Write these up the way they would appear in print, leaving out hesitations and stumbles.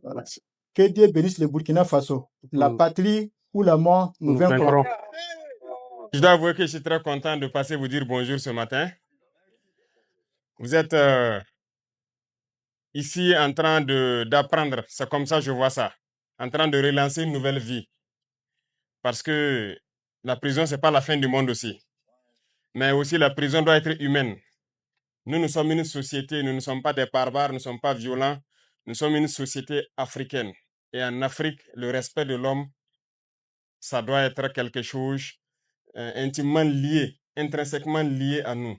Voilà. Que Dieu bénisse le Burkina Faso. La patrie ou la mort, nous vaincrons. Je dois avouer que je suis très content de passer vous dire bonjour ce matin. Vous êtes ici en train d'apprendre, c'est comme ça que je vois ça, en train de relancer une nouvelle vie. Parce que la prison, ce n'est pas la fin du monde aussi. Mais aussi la prison doit être humaine. Nous sommes une société, nous ne sommes pas des barbares, nous ne sommes pas violents, nous sommes une société africaine. Et en Afrique, le respect de l'homme, ça doit être quelque chose intimement lié, intrinsèquement lié à nous.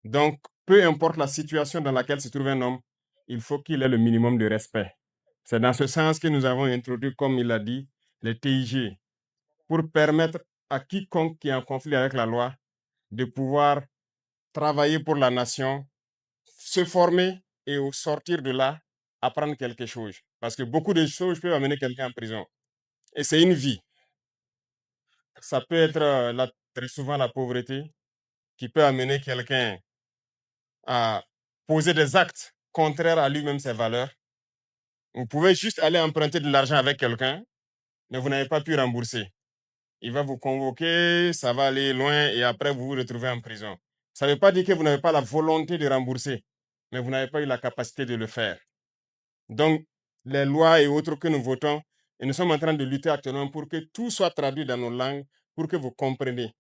Donc, peu importe la situation dans laquelle se trouve un homme, il faut qu'il ait le minimum de respect. C'est dans ce sens que nous avons introduit, comme il l'a dit, les TIG, pour permettre à quiconque qui est en conflit avec la loi de pouvoir travailler pour la nation, se former et au sortir de là, apprendre quelque chose. Parce que beaucoup de choses peuvent amener quelqu'un en prison. Et c'est une vie. Ça peut être très souvent la pauvreté qui peut amener quelqu'un à poser des actes contraires à lui-même ses valeurs. Vous pouvez juste aller emprunter de l'argent avec quelqu'un, mais vous n'avez pas pu rembourser. Il va vous convoquer, ça va aller loin et après vous vous retrouvez en prison. Ça ne veut pas dire que vous n'avez pas la volonté de rembourser, mais vous n'avez pas eu la capacité de le faire. Donc, les lois et autres que nous votons, et nous sommes en train de lutter actuellement pour que tout soit traduit dans nos langues, pour que vous compreniez.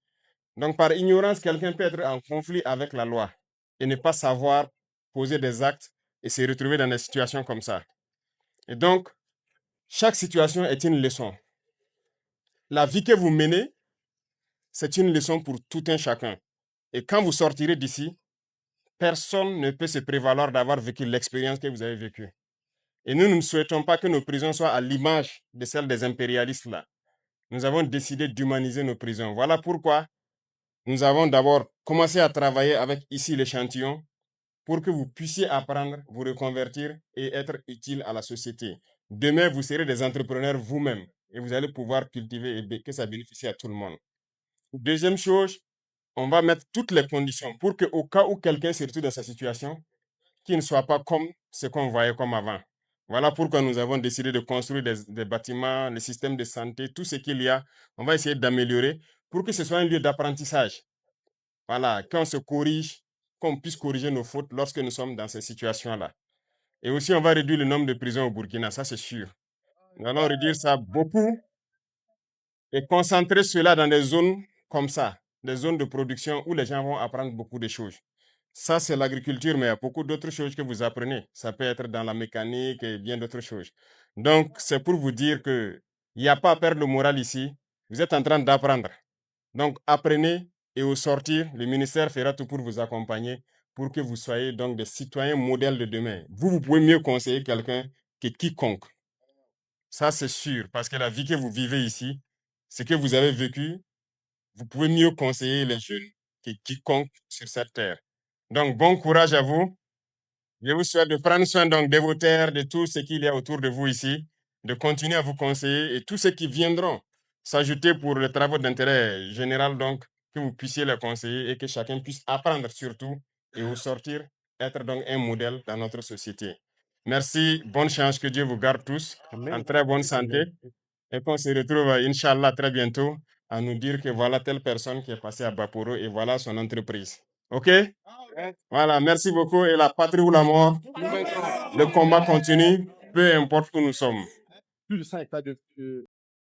Donc, par ignorance, quelqu'un peut être en conflit avec la loi et ne pas savoir poser des actes et se retrouver dans des situations comme ça. Et donc, chaque situation est une leçon. La vie que vous menez, c'est une leçon pour tout un chacun. Et quand vous sortirez d'ici, personne ne peut se prévaloir d'avoir vécu l'expérience que vous avez vécue. Et nous ne souhaitons pas que nos prisons soient à l'image de celles des impérialistes là. Nous avons décidé d'humaniser nos prisons. Voilà pourquoi nous avons d'abord commencé à travailler avec ici l'échantillon pour que vous puissiez apprendre, vous reconvertir et être utile à la société. Demain, vous serez des entrepreneurs vous-même et vous allez pouvoir cultiver et que ça bénéficie à tout le monde. Deuxième chose, on va mettre toutes les conditions pour qu'au cas où quelqu'un se retrouve dans sa situation, qu'il ne soit pas comme ce qu'on voyait comme avant. Voilà pourquoi nous avons décidé de construire des bâtiments, les systèmes de santé, tout ce qu'il y a, on va essayer d'améliorer pour que ce soit un lieu d'apprentissage. Voilà, qu'on se corrige, qu'on puisse corriger nos fautes lorsque nous sommes dans ces situations-là. Et aussi, on va réduire le nombre de prisons au Burkina, ça c'est sûr. Nous allons réduire ça beaucoup et concentrer cela dans des zones comme ça, des zones de production où les gens vont apprendre beaucoup de choses. Ça, c'est l'agriculture, mais il y a beaucoup d'autres choses que vous apprenez. Ça peut être dans la mécanique et bien d'autres choses. Donc, c'est pour vous dire qu'il n'y a pas à perdre le moral ici. Vous êtes en train d'apprendre. Donc, apprenez et au sortir, le ministère fera tout pour vous accompagner pour que vous soyez donc des citoyens modèles de demain. Vous pouvez mieux conseiller quelqu'un que quiconque. Ça, c'est sûr, parce que la vie que vous vivez ici, ce que vous avez vécu, vous pouvez mieux conseiller les jeunes que quiconque sur cette terre. Donc, bon courage à vous. Je vous souhaite de prendre soin donc de vos terres, de tout ce qu'il y a autour de vous ici, de continuer à vous conseiller et tous ceux qui viendront s'ajouter pour les travaux d'intérêt général, donc, que vous puissiez les conseiller et que chacun puisse apprendre surtout et au sortir, être donc un modèle dans notre société. Merci, bonne chance, que Dieu vous garde tous en très bonne santé et qu'on se retrouve, Inch'Allah, très bientôt à nous dire que voilà telle personne qui est passée à Baporo et voilà son entreprise. OK? Voilà, merci beaucoup. Et la patrie ou la mort, le combat continue, peu importe où nous sommes.